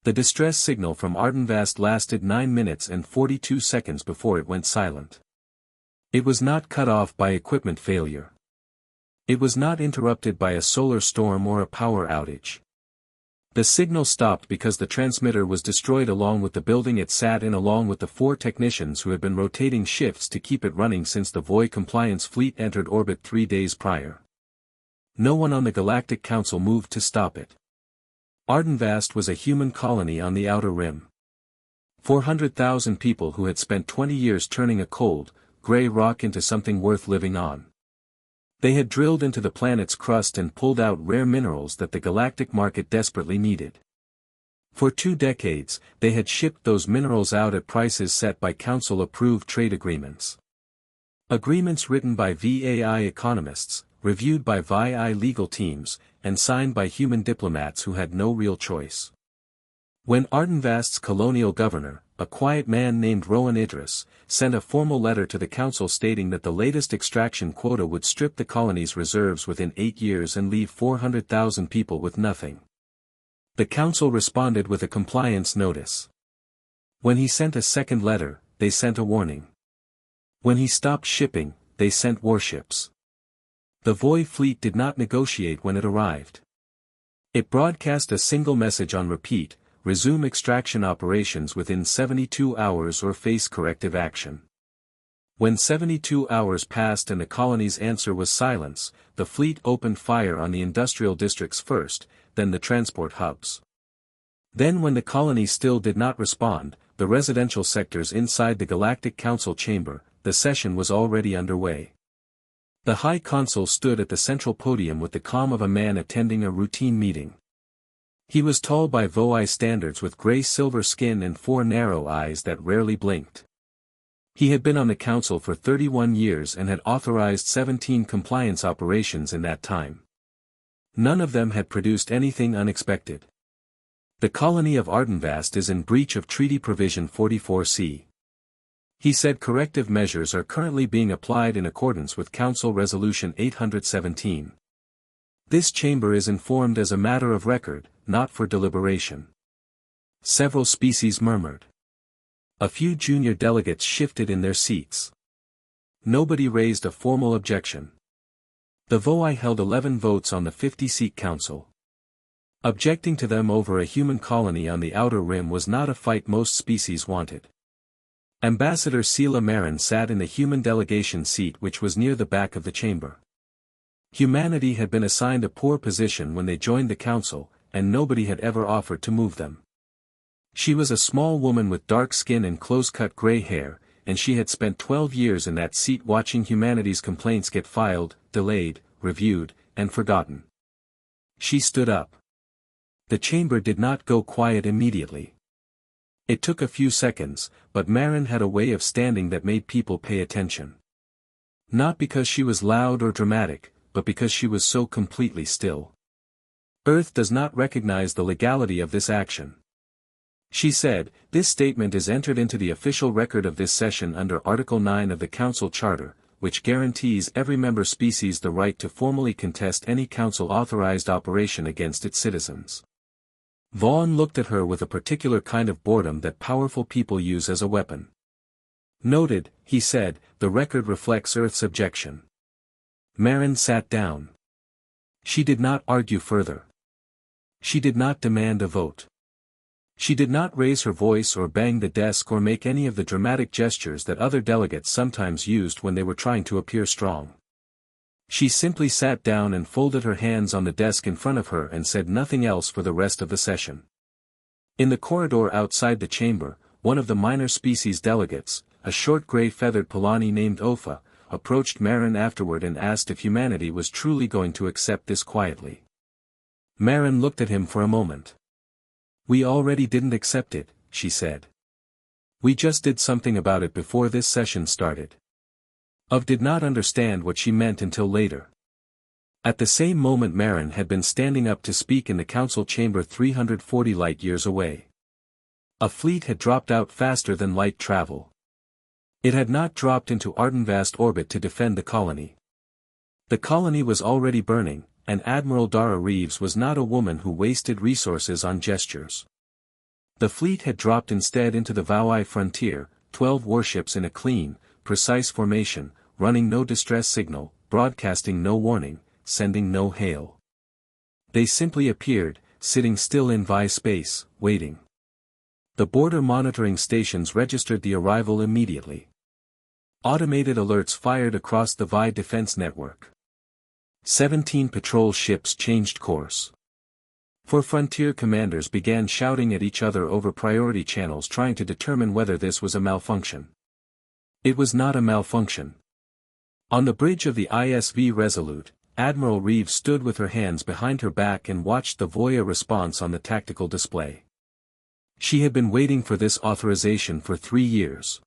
The distress signal from Ardenvast lasted 9 minutes and 42 seconds before it went silent. It was not cut off by equipment failure. It was not interrupted by a solar storm or a power outage. The signal stopped because the transmitter was destroyed along with the building it sat in, along with the 4 technicians who had been rotating shifts to keep it running since the VOI compliance fleet entered orbit 3 days prior. No one on the Galactic Council moved to stop it. Ardenvast was a human colony on the outer rim. 400,000 people who had spent 20 years turning a cold, gray rock into something worth living on. They had drilled into the planet's crust and pulled out rare minerals that the galactic market desperately needed. For 2 decades, they had shipped those minerals out at prices set by Council-approved trade agreements. Agreements written by VAI economists, reviewed by VAI legal teams, and signed by human diplomats who had no real choice. When Ardenvast's colonial governor, a quiet man named Rowan Idris, sent a formal letter to the council stating that the latest extraction quota would strip the colony's reserves within 8 years and leave 400,000 people with nothing, the council responded with a compliance notice. When he sent a second letter, they sent a warning. When he stopped shipping, they sent warships. The VOI fleet did not negotiate when it arrived. It broadcast a single message on repeat: resume extraction operations within 72 hours or face corrective action. When 72 hours passed and the colony's answer was silence, the fleet opened fire on the industrial districts first, then the transport hubs. Then when the colony still did not respond, the residential sectors inside the Galactic Council chamber. The session was already underway. The High Consul stood at the central podium with the calm of a man attending a routine meeting. He was tall by VOI standards with gray-silver skin and 4 narrow eyes that rarely blinked. He had been on the council for 31 years and had authorized 17 compliance operations in that time. None of them had produced anything unexpected. The colony of Ardenvast is in breach of Treaty Provision 44C. He said corrective measures are currently being applied in accordance with Council Resolution 817. This chamber is informed as a matter of record, not for deliberation. Several species murmured. A few junior delegates shifted in their seats. Nobody raised a formal objection. The VOI held 11 votes on the 50-seat council. Objecting to them over a human colony on the outer rim was not a fight most species wanted. Ambassador Sela Marin sat in the human delegation seat, which was near the back of the chamber. Humanity had been assigned a poor position when they joined the council, and nobody had ever offered to move them. She was a small woman with dark skin and close-cut gray hair, and she had spent 12 years in that seat watching humanity's complaints get filed, delayed, reviewed, and forgotten. She stood up. The chamber did not go quiet immediately. It took a few seconds, but Marin had a way of standing that made people pay attention. Not because she was loud or dramatic, but because she was so completely still. Earth does not recognize the legality of this action. She said, this statement is entered into the official record of this session under Article 9 of the Council Charter, which guarantees every member species the right to formally contest any Council-authorized operation against its citizens. Vaughn looked at her with a particular kind of boredom that powerful people use as a weapon. Noted, he said, the record reflects Earth's objection. Marin sat down. She did not argue further. She did not demand a vote. She did not raise her voice or bang the desk or make any of the dramatic gestures that other delegates sometimes used when they were trying to appear strong. She simply sat down and folded her hands on the desk in front of her and said nothing else for the rest of the session. In the corridor outside the chamber, one of the minor species delegates, a short gray-feathered Polani named Ofa, approached Marin afterward and asked if humanity was truly going to accept this quietly. Marin looked at him for a moment. We already didn't accept it, she said. We just did something about it before this session started. Ov did not understand what she meant until later. At the same moment Marin had been standing up to speak in the council chamber 340 light-years away. A fleet had dropped out faster than light travel. It had not dropped into Ardenvast orbit to defend the colony. The colony was already burning, and Admiral Dara Reeves was not a woman who wasted resources on gestures. The fleet had dropped instead into the Vaui frontier, 12 warships in a clean, precise formation, running no distress signal, broadcasting no warning, sending no hail. They simply appeared, sitting still in Vi space, waiting. The border monitoring stations registered the arrival immediately. Automated alerts fired across the Vi defense network. 17 patrol ships changed course. 4 frontier commanders began shouting at each other over priority channels trying to determine whether this was a malfunction. It was not a malfunction. On the bridge of the ISV Resolute, Admiral Reeves stood with her hands behind her back and watched the Voya response on the tactical display. She had been waiting for this authorization for 3 years.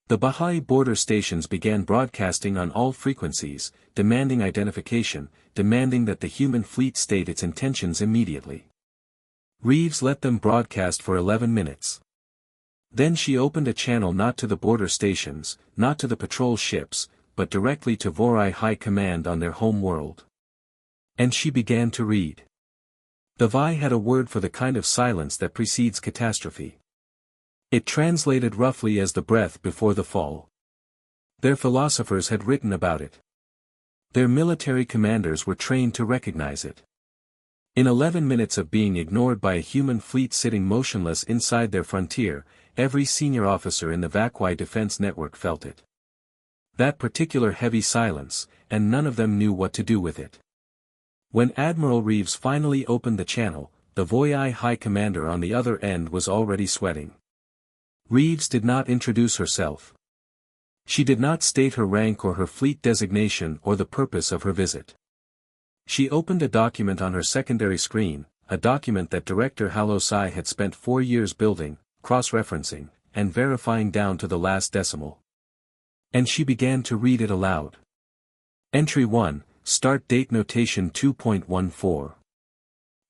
The Baha'i border stations began broadcasting on all frequencies, demanding identification, demanding that the human fleet state its intentions immediately. Reeves let them broadcast for 11 minutes. Then she opened a channel not to the border stations, not to the patrol ships, but directly to Vorai High Command on their home world. And she began to read. The Vi had a word for the kind of silence that precedes catastrophe. It translated roughly as the breath before the fall. Their philosophers had written about it. Their military commanders were trained to recognize it. In 11 minutes of being ignored by a human fleet sitting motionless inside their frontier, every senior officer in the Vakwai defense network felt it. That particular heavy silence, and none of them knew what to do with it. When Admiral Reeves finally opened the channel, the Voyai High Commander on the other end was already sweating. Reeves did not introduce herself. She did not state her rank or her fleet designation or the purpose of her visit. She opened a document on her secondary screen, a document that Director Halosai had spent 4 years building, cross-referencing, and verifying down to the last decimal. And she began to read it aloud. Entry 1, Start Date Notation 2.14.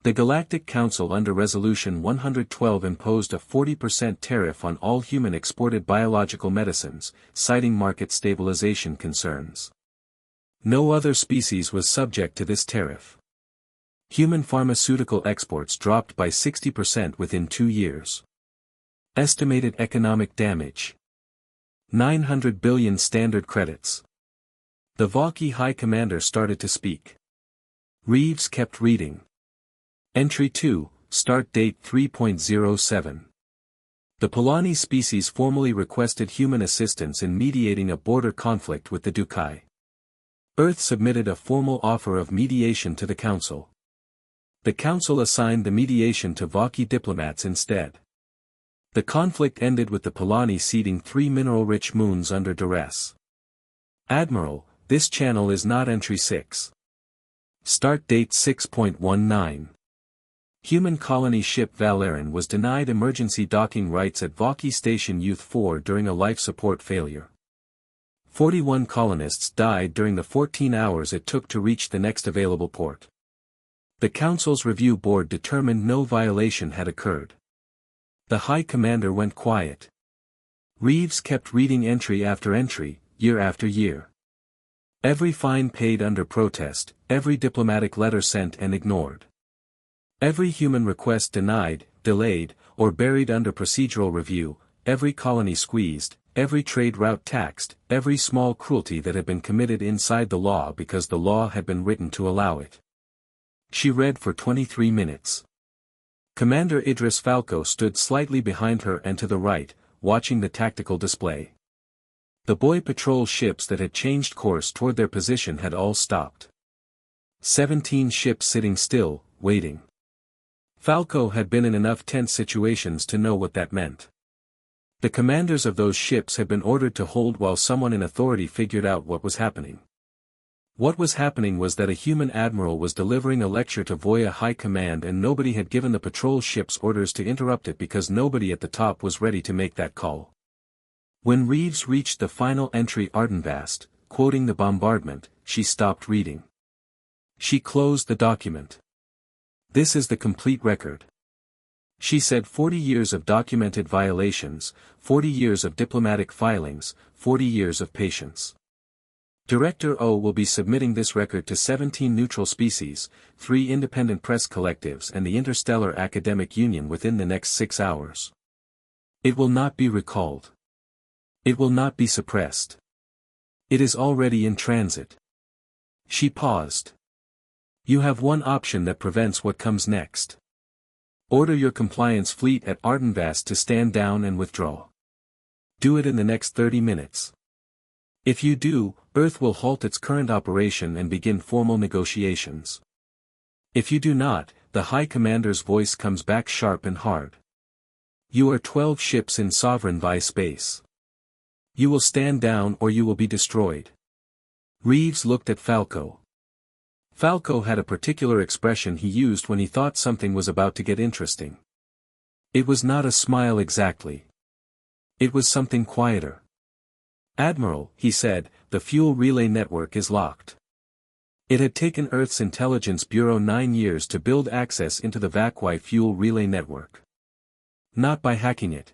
The Galactic Council under Resolution 112 imposed a 40% tariff on all human exported biological medicines, citing market stabilization concerns. No other species was subject to this tariff. Human pharmaceutical exports dropped by 60% within 2 years. Estimated economic damage: 900 billion standard credits. The Vaki High Commander started to speak. Reeves kept reading. Entry 2, Start Date 3.07. The Polani species formally requested human assistance in mediating a border conflict with the Dukai. Earth submitted a formal offer of mediation to the Council. The Council assigned the mediation to Vaki diplomats instead. The conflict ended with the Polani ceding 3 mineral-rich moons under duress. Admiral, this channel is not Entry 6. Start Date 6.19. Human colony ship Valerian was denied emergency docking rights at Vaki Station Youth 4 during a life support failure. 41 colonists died during the 14 hours it took to reach the next available port. The Council's review board determined no violation had occurred. The High Commander went quiet. Reeves kept reading entry after entry, year after year. Every fine paid under protest, every diplomatic letter sent and ignored. Every human request denied, delayed, or buried under procedural review, every colony squeezed, every trade route taxed, every small cruelty that had been committed inside the law because the law had been written to allow it. She read for 23 minutes. Commander Idris Falco stood slightly behind her and to the right, watching the tactical display. The boy patrol ships that had changed course toward their position had all stopped. 17 ships sitting still, waiting. Falco had been in enough tense situations to know what that meant. The commanders of those ships had been ordered to hold while someone in authority figured out what was happening. What was happening was that a human admiral was delivering a lecture to Voya High Command and nobody had given the patrol ships orders to interrupt it because nobody at the top was ready to make that call. When Reeves reached the final entry Ardenvast, quoting the bombardment, she stopped reading. She closed the document. This is the complete record. She said 40 years of documented violations, 40 years of diplomatic filings, 40 years of patience. Director O will be submitting this record to 17 neutral species, 3 independent press collectives and the Interstellar Academic Union within the next 6 hours. It will not be recalled. It will not be suppressed. It is already in transit. She paused. You have one option that prevents what comes next. Order your compliance fleet at Ardenvast to stand down and withdraw. Do it in the next 30 minutes. If you do, Earth will halt its current operation and begin formal negotiations. If you do not, the High Commander's voice comes back sharp and hard. You are 12 ships in sovereign VI space. You will stand down or you will be destroyed. Reeves looked at Falco. Falco had a particular expression he used when he thought something was about to get interesting. It was not a smile exactly. It was something quieter. Admiral, he said, the fuel relay network is locked. It had taken Earth's Intelligence Bureau 9 years to build access into the VACY fuel relay network. Not by hacking it.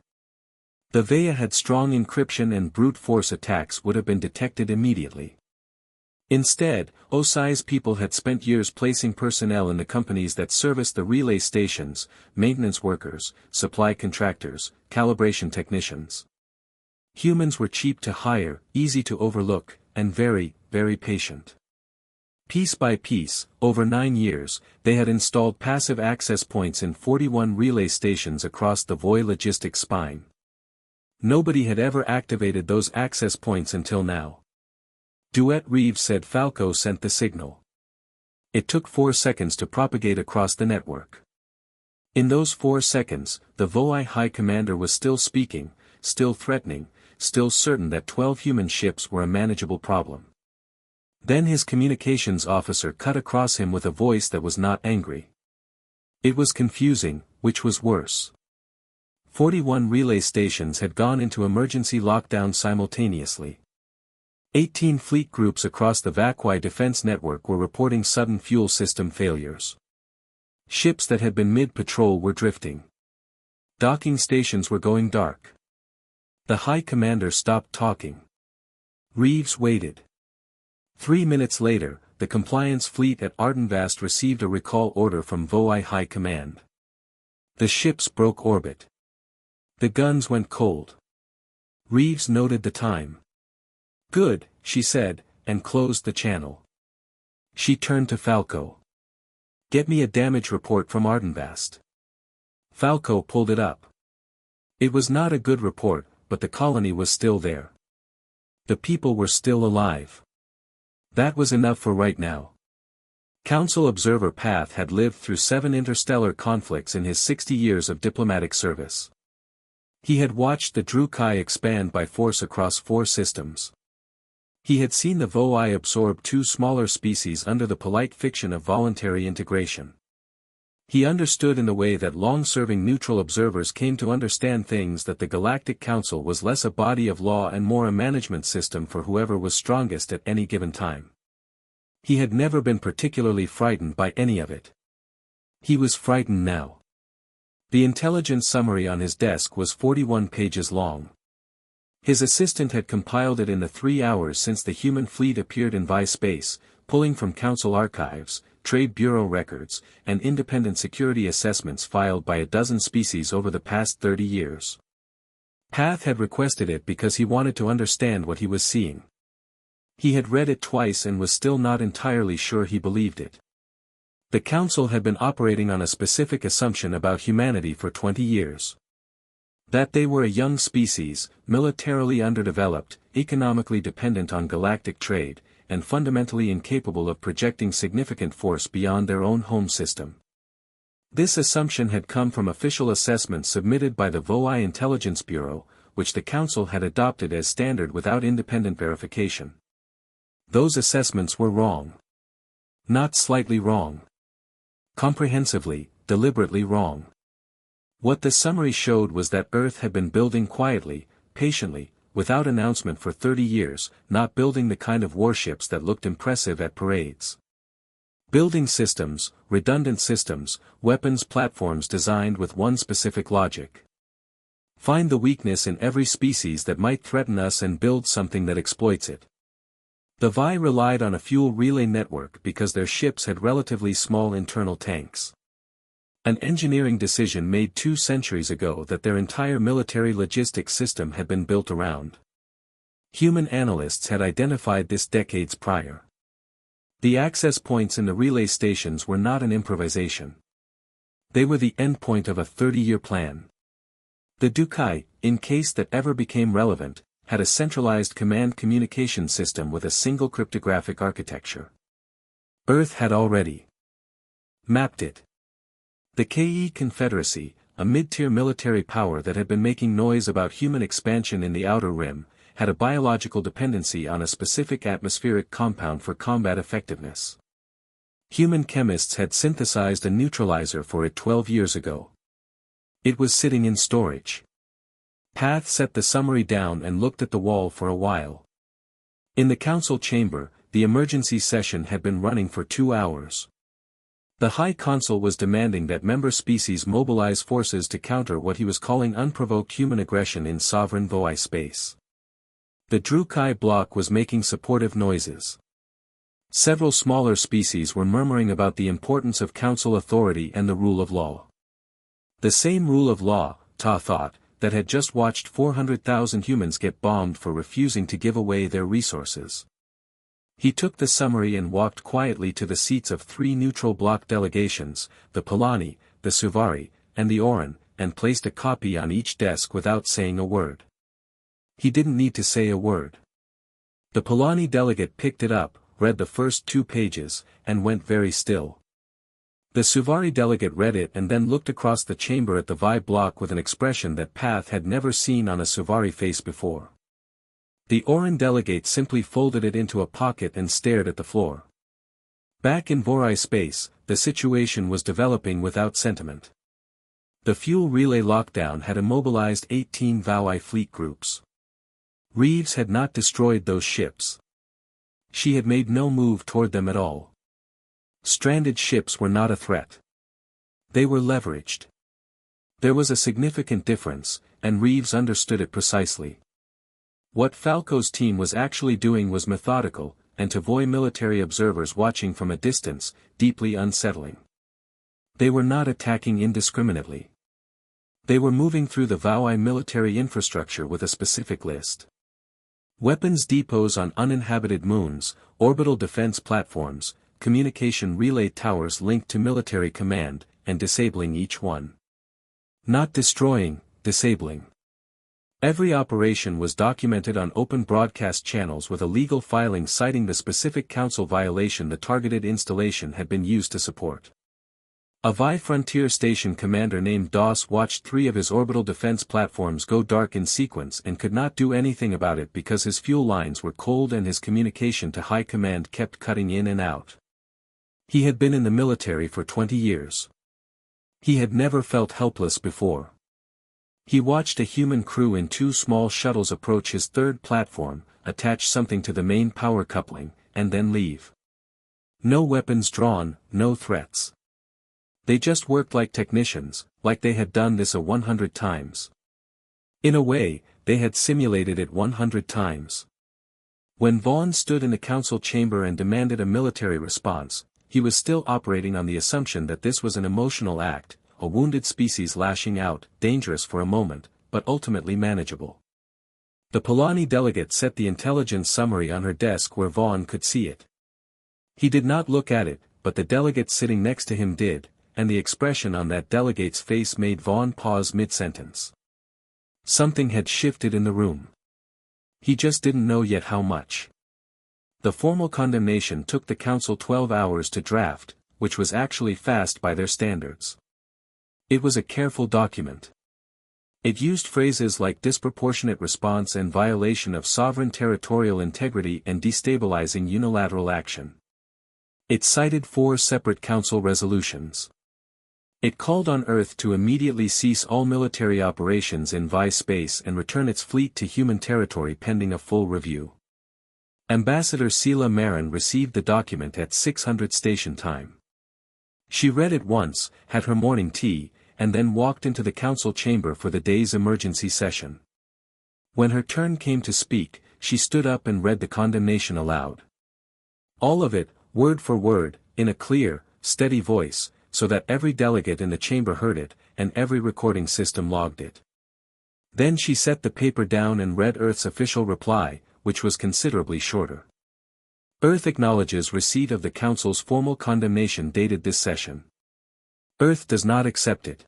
The VEA had strong encryption and brute force attacks would have been detected immediately. Instead, OSI's people had spent years placing personnel in the companies that serviced the relay stations, maintenance workers, supply contractors, calibration technicians. Humans were cheap to hire, easy to overlook, and very, very patient. Piece by piece, over 9 years, they had installed passive access points in 41 relay stations across the VOI logistics spine. Nobody had ever activated those access points until now. Duet Reeves said Falco sent the signal. It took 4 seconds to propagate across the network. In those 4 seconds, the VOI High Commander was still speaking, still threatening, still certain that 12 human ships were a manageable problem. Then his communications officer cut across him with a voice that was not angry. It was confusing, which was worse. 41 relay stations had gone into emergency lockdown simultaneously. 18 fleet groups across the VACY defense network were reporting sudden fuel system failures. Ships that had been mid-patrol were drifting. Docking stations were going dark. The High Commander stopped talking. Reeves waited. 3 minutes later, the compliance fleet at Ardenvast received a recall order from VOI High Command. The ships broke orbit. The guns went cold. Reeves noted the time. Good, she said, and closed the channel. She turned to Falco. Get me a damage report from Ardenvast. Falco pulled it up. It was not a good report, but the colony was still there. The people were still alive. That was enough for right now. Council observer Path had lived through 7 interstellar conflicts in his 60 years of diplomatic service. He had watched the Drukai expand by force across 4 systems. He had seen the VOI absorb 2 smaller species under the polite fiction of voluntary integration. He understood in the way that long-serving neutral observers came to understand things that the Galactic Council was less a body of law and more a management system for whoever was strongest at any given time. He had never been particularly frightened by any of it. He was frightened now. The intelligence summary on his desk was 41 pages long. His assistant had compiled it in the 3 hours since the human fleet appeared in VI space, pulling from Council archives, Trade Bureau records, and independent security assessments filed by a dozen species over the past 30 years. Path had requested it because he wanted to understand what he was seeing. He had read it twice and was still not entirely sure he believed it. The Council had been operating on a specific assumption about humanity for 20 years. That they were a young species, militarily underdeveloped, economically dependent on galactic trade, and fundamentally incapable of projecting significant force beyond their own home system. This assumption had come from official assessments submitted by the VOI Intelligence Bureau, which the Council had adopted as standard without independent verification. Those assessments were wrong. Not slightly wrong. Comprehensively, deliberately wrong. What the summary showed was that Earth had been building quietly, patiently, without announcement for 30 years, not building the kind of warships that looked impressive at parades. Building systems, redundant systems, weapons platforms designed with one specific logic. Find the weakness in every species that might threaten us and build something that exploits it. The Vi relied on a fuel relay network because their ships had relatively small internal tanks. An engineering decision made 2 centuries ago that their entire military logistics system had been built around. Human analysts had identified this decades prior. The access points in the relay stations were not an improvisation. They were the endpoint of a 30-year plan. The Dukai, in case that ever became relevant, had a centralized command communication system with a single cryptographic architecture. Earth had already mapped it. The KE Confederacy, a mid-tier military power that had been making noise about human expansion in the Outer Rim, had a biological dependency on a specific atmospheric compound for combat effectiveness. Human chemists had synthesized a neutralizer for it 12 years ago. It was sitting in storage. Path set the summary down and looked at the wall for a while. In the council chamber, the emergency session had been running for 2 hours. The High Consul was demanding that member species mobilize forces to counter what he was calling unprovoked human aggression in sovereign Voi space. The Drukai bloc was making supportive noises. Several smaller species were murmuring about the importance of council authority and the rule of law. The same rule of law, Ta thought, that had just watched 400,000 humans get bombed for refusing to give away their resources. He took the summary and walked quietly to the seats of 3 neutral bloc delegations, the Polani, the Suvari, and the Oran, and placed a copy on each desk without saying a word. He didn't need to say a word. The Polani delegate picked it up, read the first 2 pages, and went very still. The Suvari delegate read it and then looked across the chamber at the Vi block with an expression that Path had never seen on a Suvari face before. The Oran delegate simply folded it into a pocket and stared at the floor. Back in Vorai space, the situation was developing without sentiment. The fuel relay lockdown had immobilized 18 Voi fleet groups. Reeves had not destroyed those ships. She had made no move toward them at all. Stranded ships were not a threat. They were leveraged. There was a significant difference, and Reeves understood it precisely. What Falco's team was actually doing was methodical, and to Voi military observers watching from a distance, deeply unsettling. They were not attacking indiscriminately. They were moving through the Voi military infrastructure with a specific list. Weapons depots on uninhabited moons, orbital defense platforms, communication relay towers linked to military command, and disabling each one. Not destroying, disabling. Every operation was documented on open broadcast channels with a legal filing citing the specific council violation the targeted installation had been used to support. A Vi frontier station commander named Doss watched 3 of his orbital defense platforms go dark in sequence and could not do anything about it because his fuel lines were cold and his communication to high command kept cutting in and out. He had been in the military for 20 years. He had never felt helpless before. He watched a human crew in 2 small shuttles approach his 3rd platform, attach something to the main power coupling, and then leave. No weapons drawn, no threats. They just worked like technicians, like they had done this 100 times. In a way, they had simulated it 100 times. When Vaughn stood in the council chamber and demanded a military response, he was still operating on the assumption that this was an emotional act, a wounded species lashing out, dangerous for a moment, but ultimately manageable. The Polani delegate set the intelligence summary on her desk where Vaughn could see it. He did not look at it, but the delegate sitting next to him did, and the expression on that delegate's face made Vaughn pause mid-sentence. Something had shifted in the room. He just didn't know yet how much. The formal condemnation took the council 12 hours to draft, which was actually fast by their standards. It was a careful document. It used phrases like disproportionate response and violation of sovereign territorial integrity and destabilizing unilateral action. It cited 4 separate council resolutions. It called on Earth to immediately cease all military operations in Vi space and return its fleet to human territory pending a full review. Ambassador Sela Marin received the document at 600 station time. She read it once, had her morning tea, and then walked into the council chamber for the day's emergency session. When her turn came to speak, she stood up and read the condemnation aloud. All of it, word for word, in a clear, steady voice, so that every delegate in the chamber heard it, and every recording system logged it. Then she set the paper down and read Earth's official reply, which was considerably shorter. Earth acknowledges receipt of the Council's formal condemnation dated this session. Earth does not accept it.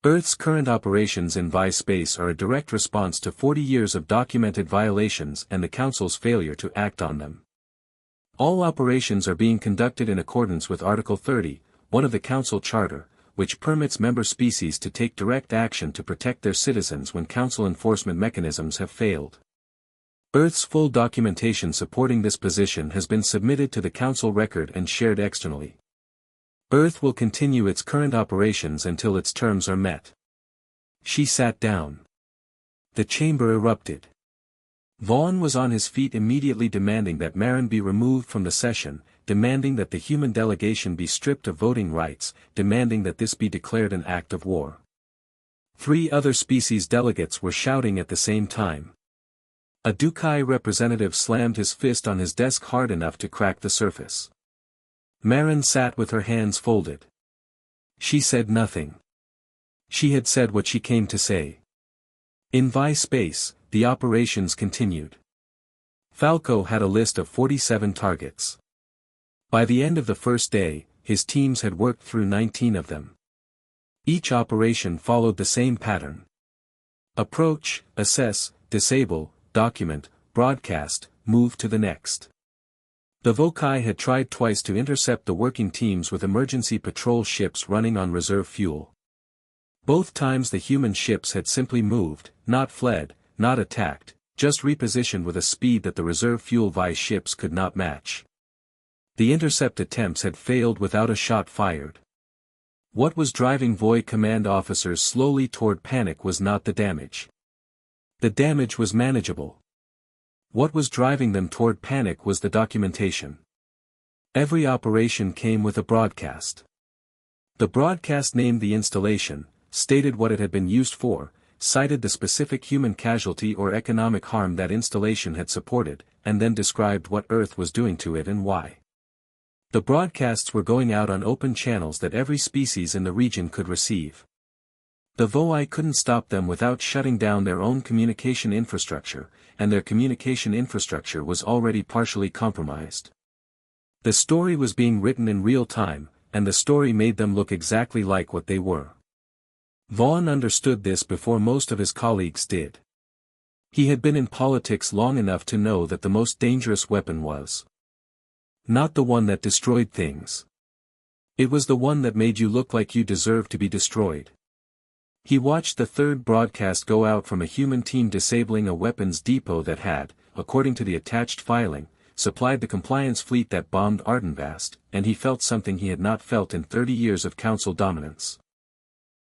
Earth's current operations in VI space are a direct response to 40 years of documented violations and the Council's failure to act on them. All operations are being conducted in accordance with Article 30, one of the Council Charter, which permits member species to take direct action to protect their citizens when Council enforcement mechanisms have failed. Earth's full documentation supporting this position has been submitted to the Council record and shared externally. Earth will continue its current operations until its terms are met. She sat down. The chamber erupted. Vaughn was on his feet immediately demanding that Marin be removed from the session, demanding that the human delegation be stripped of voting rights, demanding that this be declared an act of war. 3 other species delegates were shouting at the same time. A Dukai representative slammed his fist on his desk hard enough to crack the surface. Marin sat with her hands folded. She said nothing. She had said what she came to say. In VI space, the operations continued. Falco had a list of 47 targets. By the end of the first day, his teams had worked through 19 of them. Each operation followed the same pattern. Approach, assess, disable, document, broadcast, move to the next. The Vokai had tried twice to intercept the working teams with emergency patrol ships running on reserve fuel. Both times the human ships had simply moved, not fled, not attacked, just repositioned with a speed that the reserve fuel VI ships could not match. The intercept attempts had failed without a shot fired. What was driving VOI command officers slowly toward panic was not the damage. The damage was manageable. What was driving them toward panic was the documentation. Every operation came with a broadcast. The broadcast named the installation, stated what it had been used for, cited the specific human casualty or economic harm that installation had supported, and then described what Earth was doing to it and why. The broadcasts were going out on open channels that every species in the region could receive. The VOI couldn't stop them without shutting down their own communication infrastructure, and their communication infrastructure was already partially compromised. The story was being written in real time, and the story made them look exactly like what they were. Vaughn understood this before most of his colleagues did. He had been in politics long enough to know that the most dangerous weapon was not the one that destroyed things. It was the one that made you look like you deserved to be destroyed. He watched the third broadcast go out from a human team disabling a weapons depot that had, according to the attached filing, supplied the compliance fleet that bombed Ardenvast, and he felt something he had not felt in 30 years of Council dominance.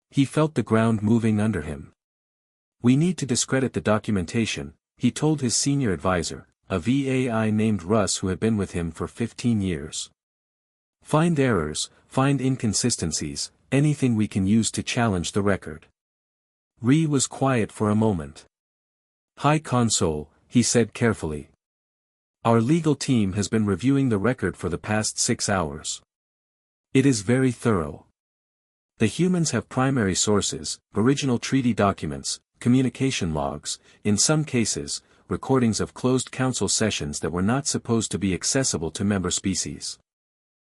He felt the ground moving under him. We need to discredit the documentation, he told his senior advisor, a VAI named Russ who had been with him for 15 years. Find errors, find inconsistencies, anything we can use to challenge the record. Ree was quiet for a moment. High Console, he said carefully. Our legal team has been reviewing the record for the past 6 hours. It is very thorough. The humans have primary sources, original treaty documents, communication logs, in some cases, recordings of closed council sessions that were not supposed to be accessible to member species.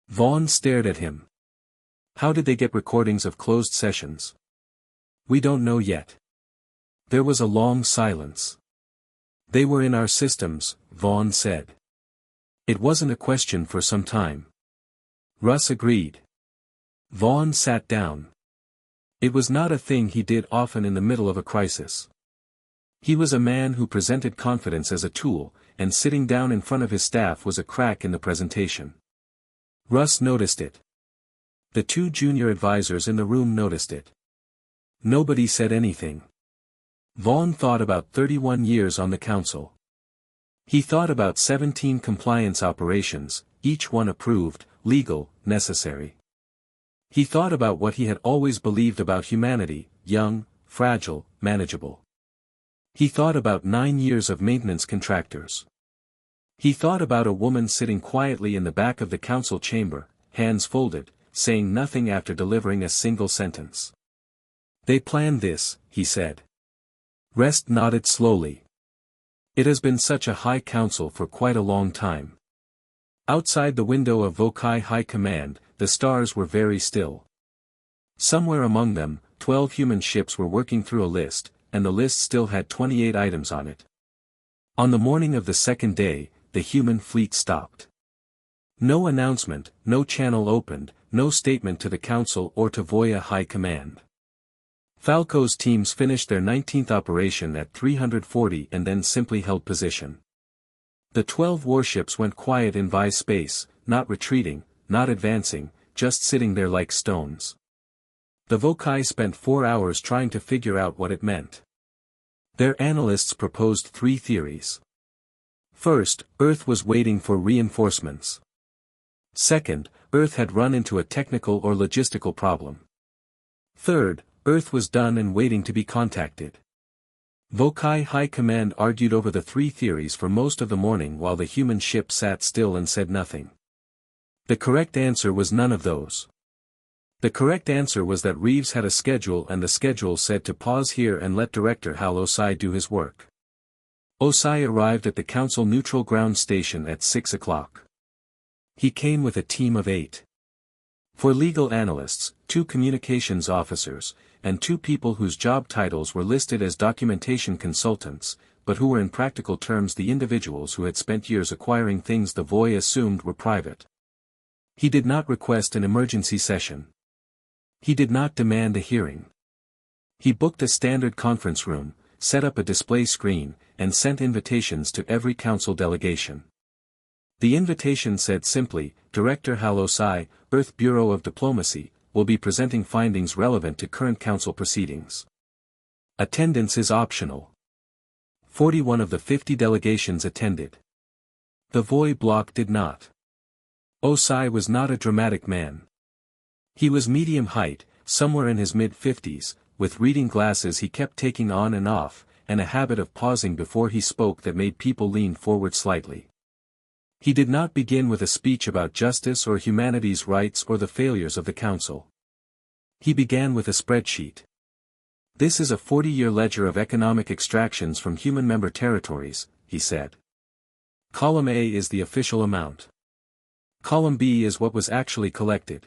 Vaughn stared at him. How did they get recordings of closed sessions? We don't know yet. There was a long silence. They were in our systems, Vaughn said. It wasn't a question for some time. Russ agreed. Vaughn sat down. It was not a thing he did often in the middle of a crisis. He was a man who presented confidence as a tool, and sitting down in front of his staff was a crack in the presentation. Russ noticed it. The 2 junior advisors in the room noticed it. Nobody said anything. Vaughn thought about 31 years on the council. He thought about 17 compliance operations, each one approved, legal, necessary. He thought about what he had always believed about humanity, young, fragile, manageable. He thought about 9 years of maintenance contractors. He thought about a woman sitting quietly in the back of the council chamber, hands folded, saying nothing after delivering a single sentence. They planned this, he said. Rest nodded slowly. It has been such a high council for quite a long time. Outside the window of Vokai High Command, the stars were very still. Somewhere among them, 12 human ships were working through a list, and the list still had 28 items on it. On the morning of the second day, the human fleet stopped. No announcement, no channel opened, no statement to the Council or to Voya High Command. Falco's teams finished their 19th operation at 340 and then simply held position. The 12 warships went quiet in Vi space, not retreating, not advancing, just sitting there like stones. The Vokai spent 4 hours trying to figure out what it meant. Their analysts proposed 3 theories. First, Earth was waiting for reinforcements. Second, Earth had run into a technical or logistical problem. Third, Earth was done and waiting to be contacted. Vokai High Command argued over the 3 theories for most of the morning while the human ship sat still and said nothing. The correct answer was none of those. The correct answer was that Reeves had a schedule and the schedule said to pause here and let Director Hal Osai do his work. Osai arrived at the Council Neutral Ground Station at 6 o'clock. He came with a team of 8. 4 legal analysts, 2 communications officers, and 2 people whose job titles were listed as documentation consultants, but who were in practical terms the individuals who had spent years acquiring things the Voy assumed were private. He did not request an emergency session. He did not demand a hearing. He booked a standard conference room, set up a display screen, and sent invitations to every council delegation. The invitation said simply, Director Hal Osai, Earth Bureau of Diplomacy, will be presenting findings relevant to current council proceedings. Attendance is optional. 41 of the 50 delegations attended. The Voy bloc did not. Osai was not a dramatic man. He was medium height, somewhere in his mid-50s, with reading glasses he kept taking on and off, and a habit of pausing before he spoke that made people lean forward slightly. He did not begin with a speech about justice or humanity's rights or the failures of the Council. He began with a spreadsheet. This is a 40-year ledger of economic extractions from human member territories, he said. Column A is the official amount. Column B is what was actually collected.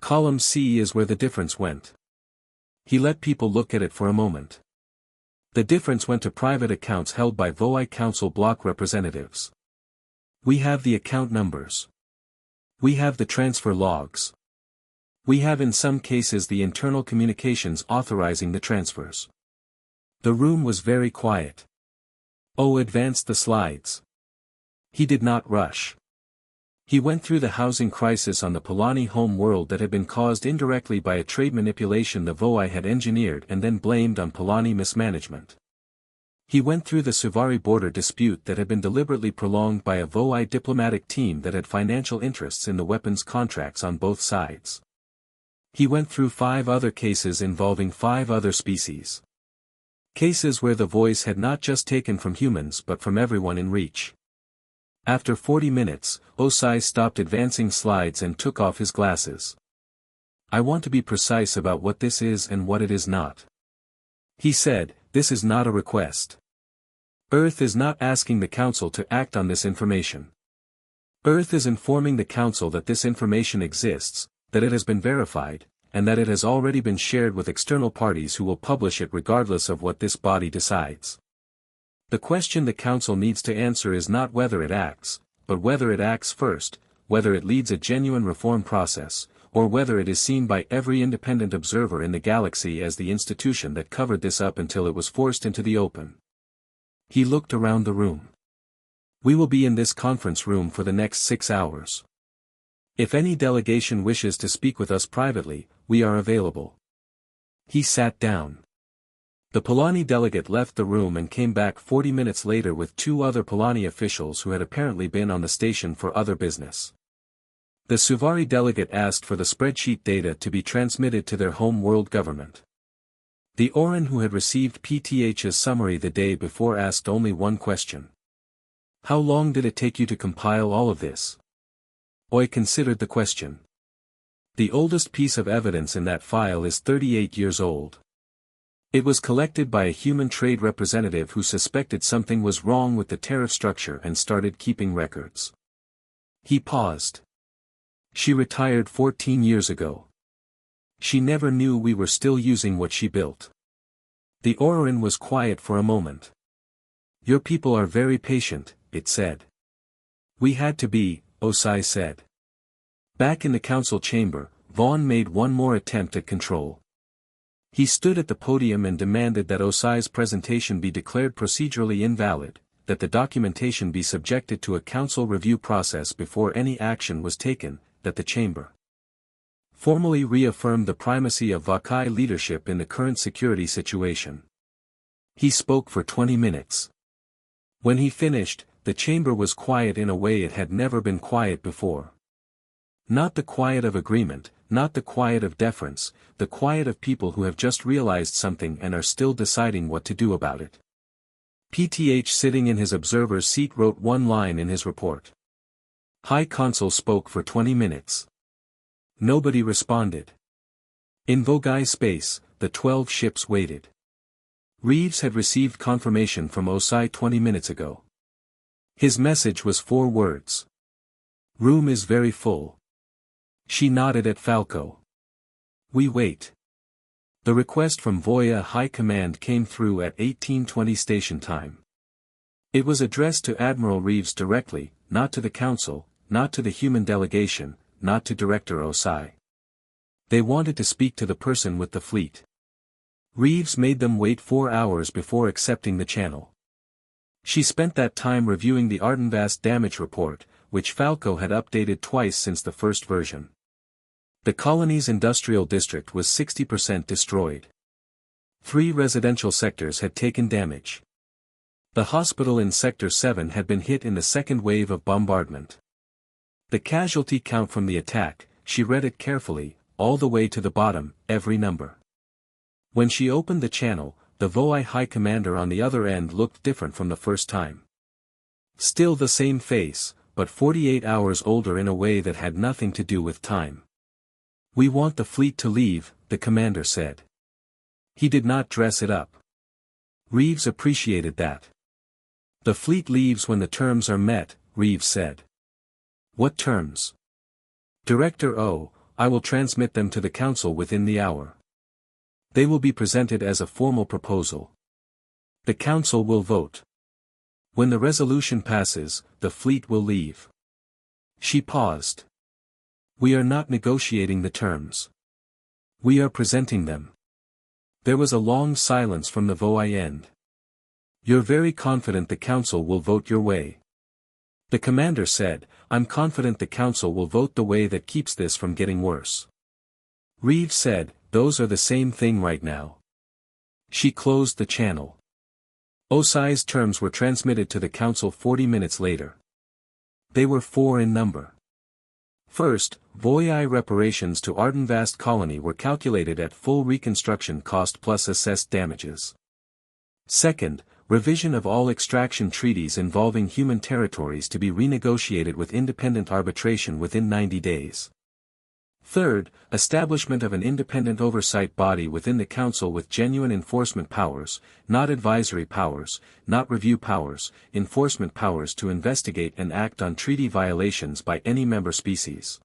Column C is where the difference went. He let people look at it for a moment. The difference went to private accounts held by Voy Council block representatives. We have the account numbers. We have the transfer logs. We have in some cases the internal communications authorizing the transfers. The room was very quiet. O advanced the slides. He did not rush. He went through the housing crisis on the Polani home world that had been caused indirectly by a trade manipulation the Voy had engineered and then blamed on Polani mismanagement. He went through the Suvari border dispute that had been deliberately prolonged by a Voy diplomatic team that had financial interests in the weapons contracts on both sides. He went through 5 other cases involving 5 other species. Cases where the voice had not just taken from humans but from everyone in reach. After 40 minutes, Osai stopped advancing slides and took off his glasses. I want to be precise about what this is and what it is not. He said, this is not a request. Earth is not asking the Council to act on this information. Earth is informing the Council that this information exists, that it has been verified, and that it has already been shared with external parties who will publish it regardless of what this body decides. The question the Council needs to answer is not whether it acts, but whether it acts first, whether it leads a genuine reform process, or whether it is seen by every independent observer in the galaxy as the institution that covered this up until it was forced into the open. He looked around the room. We will be in this conference room for the next 6 hours. If any delegation wishes to speak with us privately, we are available. He sat down. The Polani delegate left the room and came back 40 minutes later with 2 other Polani officials who had apparently been on the station for other business. The Suvari delegate asked for the spreadsheet data to be transmitted to their home world government. The Oran who had received PTH's summary the day before asked only one question. How long did it take you to compile all of this? Oi considered the question. The oldest piece of evidence in that file is 38 years old. It was collected by a human trade representative who suspected something was wrong with the tariff structure and started keeping records. He paused. She retired 14 years ago. She never knew we were still using what she built. The Orin was quiet for a moment. Your people are very patient, it said. We had to be, Osai said. Back in the council chamber, Vaughn made one more attempt at control. He stood at the podium and demanded that Osai's presentation be declared procedurally invalid, that the documentation be subjected to a council review process before any action was taken, that the chamber formally reaffirmed the primacy of Vakai leadership in the current security situation. He spoke for 20 minutes. When he finished, the chamber was quiet in a way it had never been quiet before. Not the quiet of agreement, not the quiet of deference, the quiet of people who have just realized something and are still deciding what to do about it. PTH sitting in his observer's seat wrote one line in his report. High Consul spoke for 20 minutes. Nobody responded. In Vogai space, the 12 ships waited. Reeves had received confirmation from Osai 20 minutes ago. His message was 4 words. Room is very full. She nodded at Falco. We wait. The request from Voya High Command came through at 1820 station time. It was addressed to Admiral Reeves directly, not to the Council, not to the human delegation, not to Director Osai. They wanted to speak to the person with the fleet. Reeves made them wait 4 hours before accepting the channel. She spent that time reviewing the Ardenvast damage report, which Falco had updated twice since the first version. The colony's industrial district was 60% destroyed. 3 residential sectors had taken damage. The hospital in Sector 7 had been hit in the second wave of bombardment. The casualty count from the attack, she read it carefully, all the way to the bottom, every number. When she opened the channel, the Voai High Commander on the other end looked different from the first time. Still the same face, but 48 hours older in a way that had nothing to do with time. We want the fleet to leave, the commander said. He did not dress it up. Reeves appreciated that. The fleet leaves when the terms are met, Reeves said. What terms? Director O, I will transmit them to the Council within the hour. They will be presented as a formal proposal. The Council will vote. When the resolution passes, the fleet will leave. She paused. We are not negotiating the terms. We are presenting them. There was a long silence from the Voai end. You're very confident the Council will vote your way. The commander said, I'm confident the Council will vote the way that keeps this from getting worse. Reeves said, those are the same thing right now. She closed the channel. Osai's terms were transmitted to the Council 40 minutes later. They were 4 in number. First, Voai reparations to Ardenvast colony were calculated at full reconstruction cost plus assessed damages. Second, revision of all extraction treaties involving human territories to be renegotiated with independent arbitration within 90 days. Third, establishment of an independent oversight body within the Council with genuine enforcement powers, not advisory powers, not review powers, enforcement powers to investigate and act on treaty violations by any member species.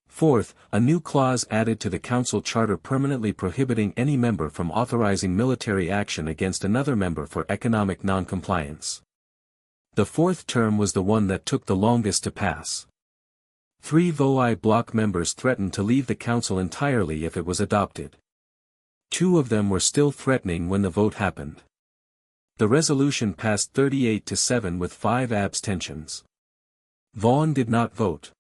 Fourth, a new clause added to the Council Charter permanently prohibiting any member from authorizing military action against another member for economic non-compliance. The fourth term was the one that took the longest to pass. 3 Voai bloc members threatened to leave the Council entirely if it was adopted. 2 of them were still threatening when the vote happened. The resolution passed 38-7 with 5 abstentions. Vaughn did not vote.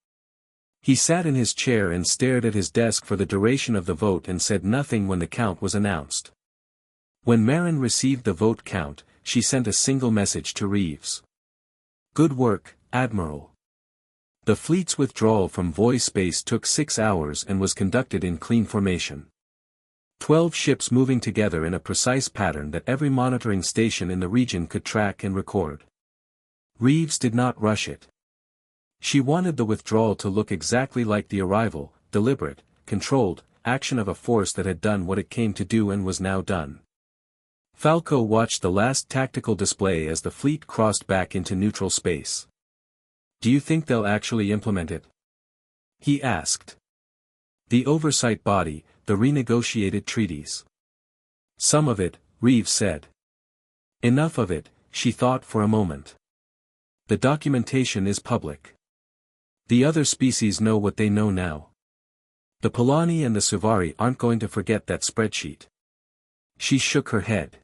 He sat in his chair and stared at his desk for the duration of the vote and said nothing when the count was announced. When Marin received the vote count, she sent a single message to Reeves. Good work, Admiral. The fleet's withdrawal from Voy space took 6 hours and was conducted in clean formation. 12 ships moving together in a precise pattern that every monitoring station in the region could track and record. Reeves did not rush it. She wanted the withdrawal to look exactly like the arrival, deliberate, controlled, action of a force that had done what it came to do and was now done. Falco watched the last tactical display as the fleet crossed back into neutral space. "Do you think they'll actually implement it?" he asked. "The oversight body, the renegotiated treaties." "Some of it," Reeves said. "Enough of it," she thought for a moment. "The documentation is public. The other species know what they know now. The Polani and the Suvari aren't going to forget that spreadsheet." She shook her head.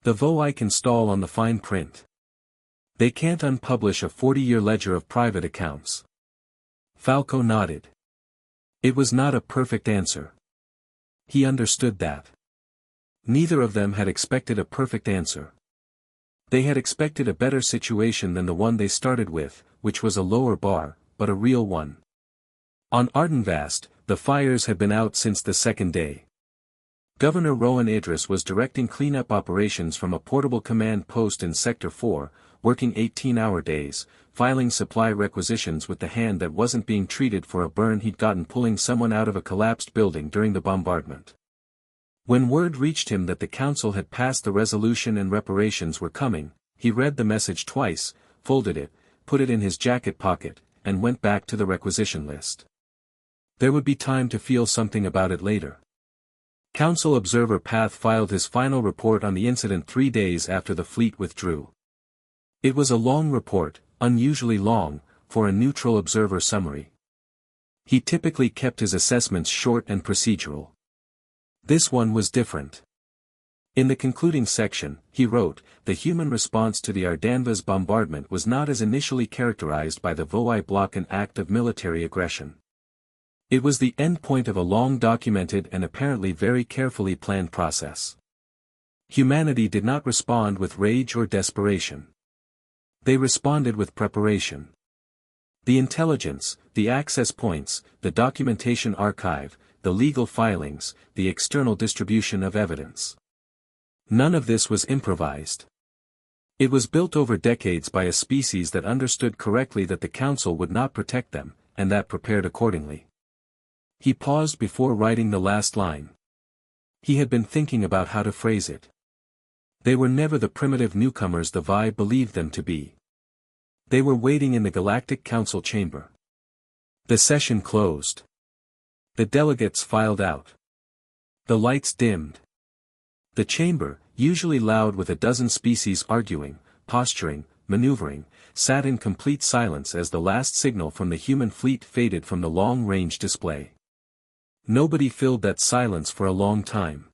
"The VOI can stall on the fine print. They can't unpublish a 40-year ledger of private accounts." Falco nodded. It was not a perfect answer. He understood that. Neither of them had expected a perfect answer. They had expected a better situation than the one they started with, which was a lower bar, but a real one. On Ardenvast, the fires had been out since the second day. Governor Rowan Idris was directing cleanup operations from a portable command post in Sector 4, working 18-hour days, filing supply requisitions with the hand that wasn't being treated for a burn he'd gotten pulling someone out of a collapsed building during the bombardment. When word reached him that the council had passed the resolution and reparations were coming, he read the message twice, folded it, put it in his jacket pocket, and went back to the requisition list. There would be time to feel something about it later. Council Observer Path filed his final report on the incident 3 days after the fleet withdrew. It was a long report, unusually long, for a neutral observer summary. He typically kept his assessments short and procedural. This one was different. In the concluding section, he wrote, "The human response to the Ardanvas bombardment was not as initially characterized by the VOI bloc an act of military aggression. It was the endpoint of a long-documented and apparently very carefully planned process. Humanity did not respond with rage or desperation. They responded with preparation. The intelligence, the access points, the documentation archive, the legal filings, the external distribution of evidence. None of this was improvised. It was built over decades by a species that understood correctly that the Council would not protect them, and that prepared accordingly." He paused before writing the last line. He had been thinking about how to phrase it. They were never the primitive newcomers the VI believed them to be. They were waiting in the Galactic Council chamber. The session closed. The delegates filed out. The lights dimmed. The chamber, usually loud with a dozen species arguing, posturing, maneuvering, sat in complete silence as the last signal from the human fleet faded from the long-range display. Nobody filled that silence for a long time.